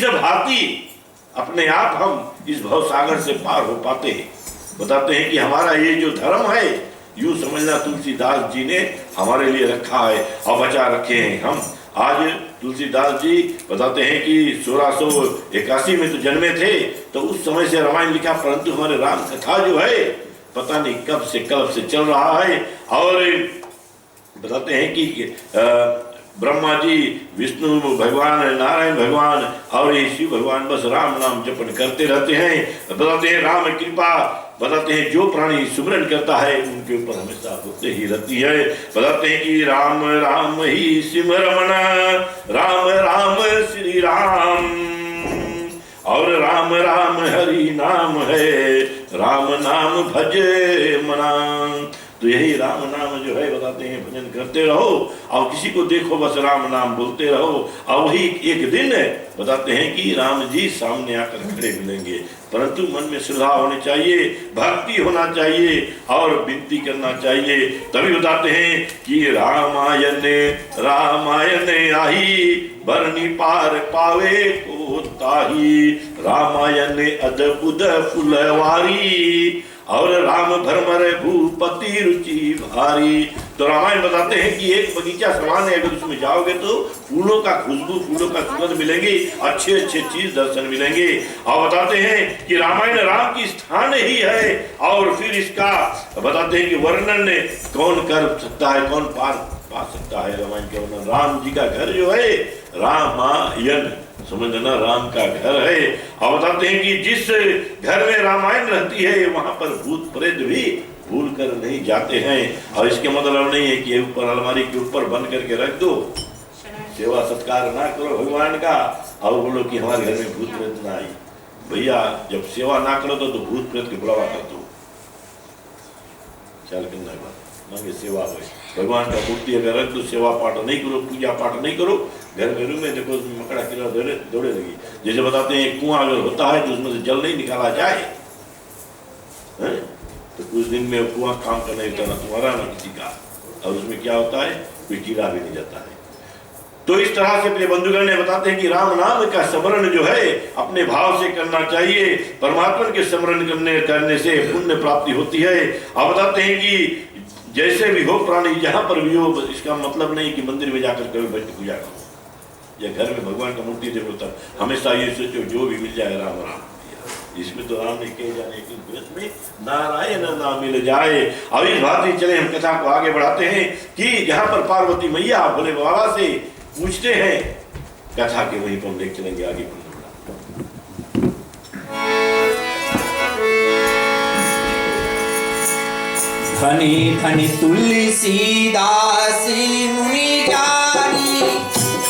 किस भांति अपने आप हम इस भव सागर से पार हो पाते हैं। बताते हैं कि हमारा ये जो धर्म है, यूं समझना तुलसीदास जी ने हमारे लिए रखा है और बचा रखे हैं। हम आज तुलसीदास जी बताते हैं कि 1681 में तो जन्मे थे, तो उस समय से रामायण लिखा, परंतु हमारे राम कथा जो है पता नहीं कब से चल रहा है। और बताते हैं कि ब्रह्मा जी, विष्णु भगवान, नारायण भगवान और ये शिव भगवान बस राम नाम जपन करते रहते हैं। बताते हैं राम कृपा, बताते हैं जो प्राणी सुमरन करता है उनके ऊपर हमेशा होते ही रहती है। बताते हैं कि राम राम ही सिमरमना, राम राम श्री राम, और राम राम हरि नाम है, राम नाम भजे मना। तो यही राम नाम जो है बताते हैं भजन करते रहो और किसी को देखो बस राम नाम बोलते रहो, और वही एक दिन बताते हैं कि राम जी सामने आकर खड़े मिलेंगे। परंतु मन में श्रद्धा होनी चाहिए, भक्ति होना चाहिए और विनती करना चाहिए। तभी बताते हैं कि रामायण रामायण आही, बरनी पार पावे को ताही, रामायण अद्भुत फुलवारी, और राम भरमर भूपति रुचि भारी। तो रामायण बताते हैं कि एक बगीचा समान है, अगर उसमें जाओगे तो फूलों का खुशबू, फूलों का सुगंध मिलेंगे, अच्छे अच्छे चीज दर्शन मिलेंगे। और बताते हैं कि रामायण राम की स्थान ही है। और फिर इसका बताते हैं कि वर्णन कौन कर सकता है, कौन पार पा सकता है रामायण के वर्णन। राम जी का घर जो है रामायण, समझना राम का घर है। और बताते हैं कि जिस घर में रामायण रहती है वहां पर भूत प्रेत भी भूल कर नहीं जाते हैं। और इसके मतलब नहीं है कि ऊपर अलमारी के ऊपर बंद करके रख दो, सेवा सत्कार ना करो भगवान का और बोलो कि हमारे घर में भूत प्रेत ना आई। भैया जब सेवा ना करो तो भूत प्रेत के बुलावा कर दो, ख्याल करना है बात, मांगे सेवा हो। भगवान का मूर्ति अगर रख दो, सेवा पाठ नहीं करो, पूजा पाठ नहीं करो, घर में रूम में देखो मकड़ा कीड़ा दौड़े लगी। जैसे बताते हैं कुआं अगर होता है तो उसमें से जल नहीं निकाला जाए है? तो कुछ दिन में कुआं काम करना होता ना तुम्हारा ना किसी का, और उसमें क्या होता है कोई कीड़ा भी नहीं जाता है। तो इस तरह से अपने बंधुगण ने बताते हैं कि राम नाम का स्मरण जो है अपने भाव से करना चाहिए। परमात्मा के स्मरण करने से पुण्य प्राप्ति होती है। अब बताते हैं कि जैसे भी हो प्राणी, जहां पर भी हो, इसका मतलब नहीं कि मंदिर में जाकर कभी बैठ पूजा करो या घर में भगवान का मूर्ति देखो, तब हमेशा ये सोचो जो भी मिल जाए राम राम। इसमें तो राम ने कहे जाने की में नारायण नाम मिल जाए। अब इस भांति चले हम कथा को आगे बढ़ाते हैं कि जहां पर पार्वती मैया भोले बाबा से पूछते हैं, कथा के वहीं पर हम लेकर चलेंगे आगे। धनी धनी तुलसीदास मुनि ज्ञानी,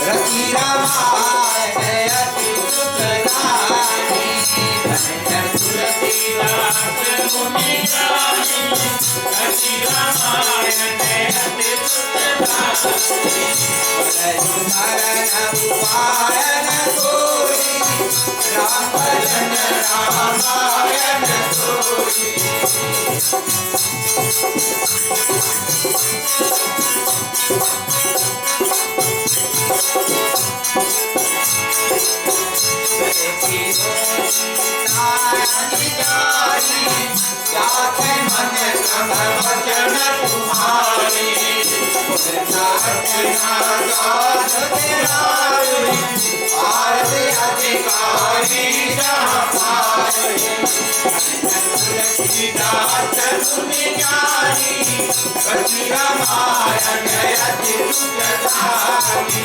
रति रामायण अति सुखदाई। धन तुलसीदास मुनि ज्ञानी, रति रामायण अति सुखदाई। मरण उपायन कोई, राम भजन रामायण कोई। वचन तुम्हारी, अधिकारी रामायण अति सुखदाई।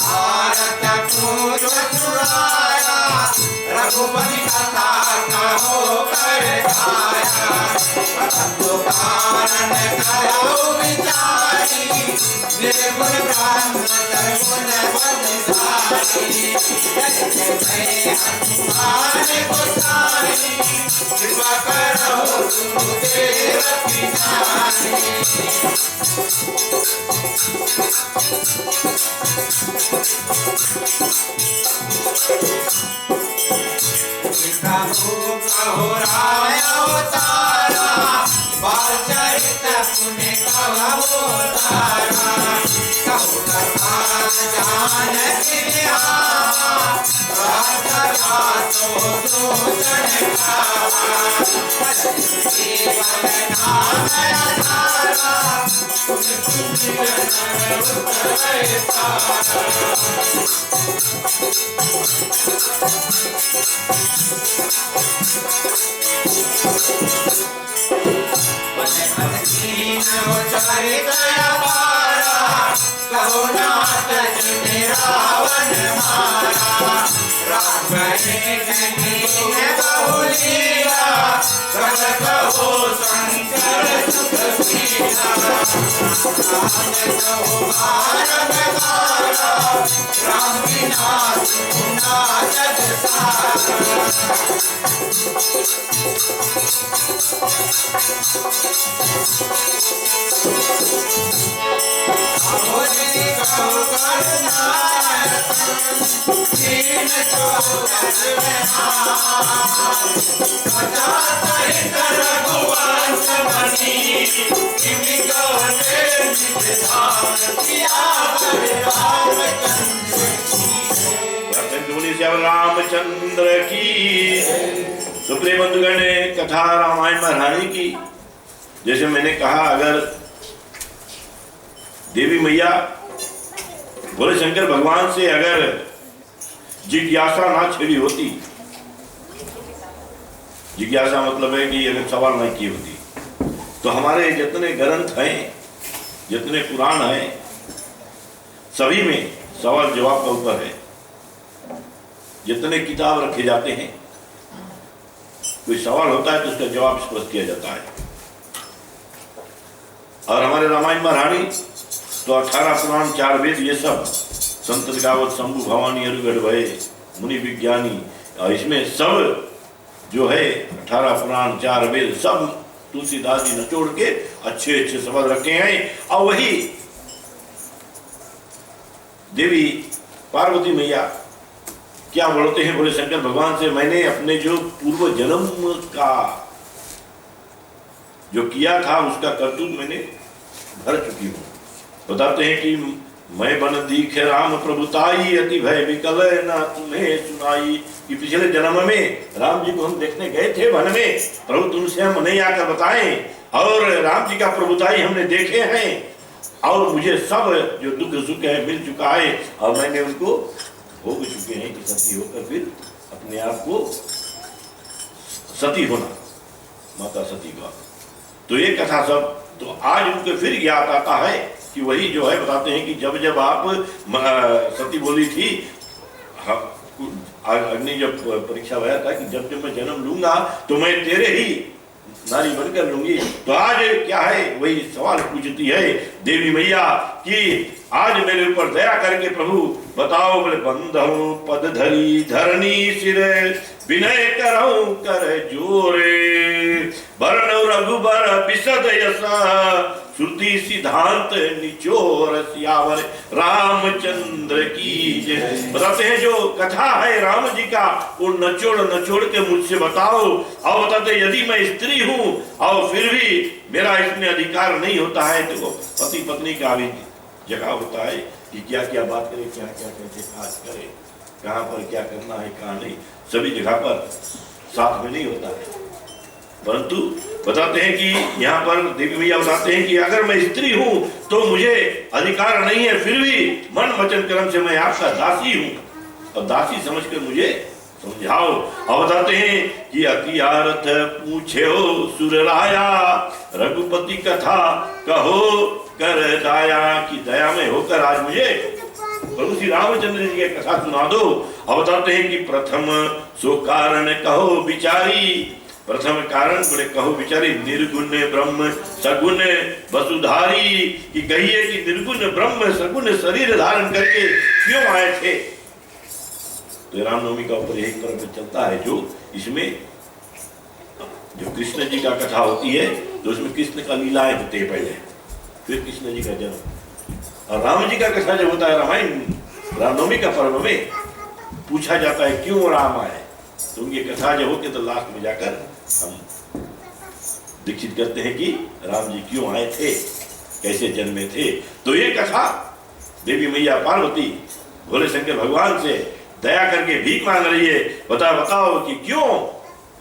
आरत पूर्व चुराया, रघुपति कथा कहो कर गाया। तो कारण करो विचारी, निर्गुण ब्रह्म निर्गुण बलिहारी। जैसे मैं हनुमान गोसाई, कृपा करो गुरुदेव पिताई। कहो राय अवतारा, सहित पुण्य कहो तारा कहो कथा जानकी निहारा रात दूषण खावा जीवन नाम आधारा चरित अपारा कहो नाथ जिने रावण मारा राम कहो लीला सब कहो शंकर सुख शीला कहो भारत मारा राम बिना सुना जग सारा भोजनी कहो करनायक दीन चौकस में कथा सहित रघुवंश बनी किमि गौने निज धाम किया रामचंद्र की। सुप्रिय बंधुगण ने कथा रामायण महारानी की। जैसे मैंने कहा, अगर देवी मैया भोले शंकर भगवान से अगर जिज्ञासा ना छिड़ी होती, जिज्ञासा मतलब है कि अगर सवाल नहीं की होती, तो हमारे जितने ग्रंथ हैं, जितने पुराण हैं, सभी में सवाल जवाब का ऊपर है। जितने किताब रखे जाते हैं, कोई सवाल होता है तो उसका जवाब स्पष्ट किया जाता है। और हमारे रामायण महारानी तो 18 पुराण 4 वेद, ये सब संत गावत शंभु भवानी अरुगढ़ भय मुनि विज्ञानी, और इसमें सब जो है 18 पुराण 4 वेद सब तुलसीदास जी निचोड़ के अच्छे अच्छे शब्द रखे हैं। और वही देवी पार्वती मैया क्या बोलते हैं बोले शंकर भगवान से, मैंने अपने जो पूर्व जन्म का जो किया था उसका करतूत मैंने भर चुकी हूँ। बताते हैं कि मैं बन दीखे राम प्रभुताई अति भय विकल ना तुम्हें सुनाई, कि पिछले जन्म में राम जी को हम देखने गए थे वन में, प्रभु तुमसे हम नहीं आकर बताएं, और राम जी का प्रभुताई हमने देखे हैं, और मुझे सब जो दुख सुख है मिल चुका है, और मैंने उनको भोग चुके हैं कि सती होकर फिर अपने आप को सती होना, माता सती का। तो ये कथा सब तो आज उनको फिर ज्ञात आता है कि वही जो है, बताते हैं कि जब जब आप सती बोली थी, अग्नि जब परीक्षा भया था कि जब जब मैं जन्म लूंगा तो मैं तेरे ही नारी बनकर लूंगी। तो आज क्या है, वही सवाल पूछती है देवी मैया कि आज मेरे ऊपर दया करके प्रभु बताओ, बोले बंधु पद धरी धरनी सिर विनय करऊं कर जोरे, वर्ण रघुबर बिसद यसा श्रुति सिद्धांत निचोर सियावर रामचंद्र की जय। बताते हैं जो कथा है राम जी का, वो नचोड़ के मुझसे बताओ। और बताते यदि मैं स्त्री हूँ और फिर भी मेरा इसमें अधिकार नहीं होता है, तो पति पत्नी का भी जगह होता है कि क्या क्या बात करे, क्या क्या कैसे खास करे, कहाँ पर क्या करना है कहाँ नहीं, सभी जगह पर साथ में नहीं होता है। परंतु बताते हैं कि यहाँ पर देवी मैया बताते हैं कि अगर मैं स्त्री हूँ तो मुझे अधिकार नहीं है, फिर भी मन वचन कर्म से मैं आपका दासी हूँ, और दासी समझकर मुझे समझाओ। और बताते हैं कि अति आरत पूछे हो सुरराया, रघुपति कथा कहो कर दाया, की दया में होकर आज मुझे प्रभु श्री रामचंद्र जी की कथा सुना दो। और बताते हैं कि प्रथम सो कारण कहो विचारी, प्रथम कारण बोले कहो विचारी, निर्गुण ब्रह्म सगुण वसुधारी, कि कहिए कि निर्गुण ब्रह्म सगुण शरीर धारण करके क्यों आए थे। तो रामनवमी का ऊपर एक पर्व चलता है, जो इसमें जो कृष्ण जी का कथा होती है तो उसमें कृष्ण का लीलाएं होते हैं पहले, फिर कृष्ण जी का जन्म, और राम जी का कथा जब होता है रामायण रामनवमी का पर्व में पूछा जाता है क्यों राम आए, तो उनकी कथा जब होती है तो लास्ट में जाकर हम दीक्षित करते हैं कि राम जी क्यों आए थे, कैसे जन्मे थे। तो ये कथा देवी मैया पार्वती भोले शंकर भगवान से दया करके भीख मांग रही है, बताओ कि क्यों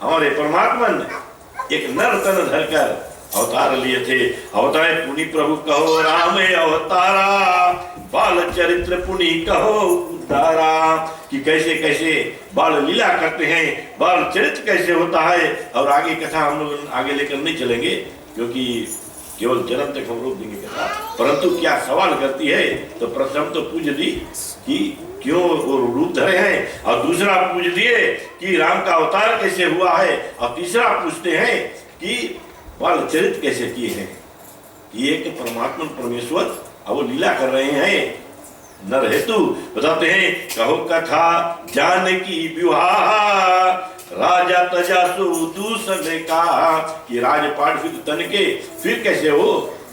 हमारे परमात्मा ने एक नर तन धरकर अवतार लिए थे। अवतार पुनि प्रभु कहो राम अवतारा, बाल चरित्र पुनि कहो उद्धारा, कि कैसे कैसे बाल लीला करते हैं, बाल चरित्र कैसे होता है। और आगे कथा हम लोग आगे लेकर नहीं चलेंगे क्योंकि केवल जन्म तक हम रोक देंगे कथा, परंतु क्या सवाल करती है। तो प्रथम तो पूछ दी कि क्यों वो रूप धरे हैं, और दूसरा पूछ दिए कि राम का अवतार कैसे हुआ है, और तीसरा पूछते हैं कि बाल चरित्र कैसे किए हैं। ये कि परमात्मा परमेश्वर अब वो लीला कर रहे हैं नर हेतु। बताते हैं कहो कथा जानकी विवाह, राजा तजासु दूसरे का, कि राजपाट फिर तन के फिर कैसे हो।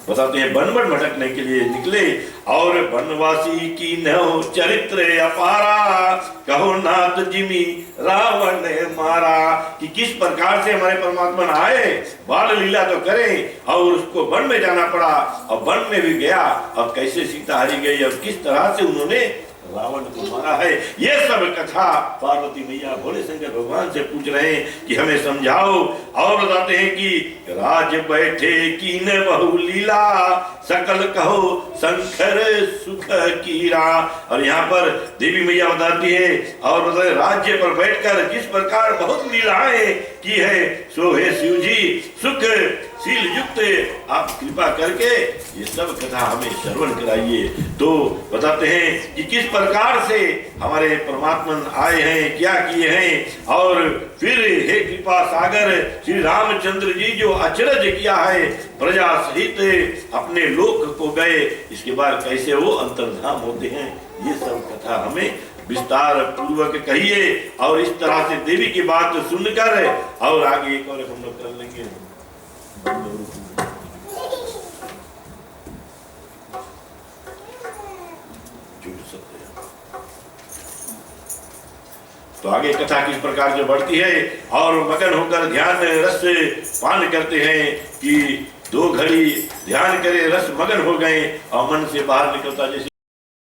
बताते हैं वन वन भटकने के लिए निकले, और वनवासी की नौ चरित्र अपारा, कहो नाथ जिमी रावण ने मारा, कि किस प्रकार से हमारे परमात्मा आए, बाल लीला तो करें और उसको वन में जाना पड़ा, और वन में भी गया, अब कैसे सीता हरी गई, अब किस तरह से उन्होंने रावण को मारा है। ये सब कथा पार्वती मैया भोले शंकर भगवान से पूछ रहे हैं कि हमें समझाओ। और बताते हैं कि राज बैठे कीन बहु लीला, सकल कहो शंकर सुख कीरा। और यहाँ पर देवी मैया बताती है और बताते राज्य पर बैठकर किस प्रकार बहुत लीलाएं की है, सो है शिव जी सुख शील युक्त, आप कृपा करके ये सब कथा हमें श्रवण कराइए। तो बताते हैं कि किस प्रकार से हमारे परमात्मा आए हैं, क्या किए हैं, और फिर हे कृपा सागर श्री रामचंद्र जी जो अचरज किया है, प्रजा सहित अपने लोक को गए, इसके बाद कैसे वो अंतर्धाम होते हैं, ये सब कथा हमें विस्तार पूर्वक कहिए। और इस तरह से देवी की बात सुनकर और आगे एक और हम लोग कर लेंगे। तो आगे कथा किस प्रकार से बढ़ती है, और मगन होकर ध्यान रस पान करते हैं कि 2 घड़ी ध्यान करे, रस मगन हो गए और मन से बाहर निकलता जैसे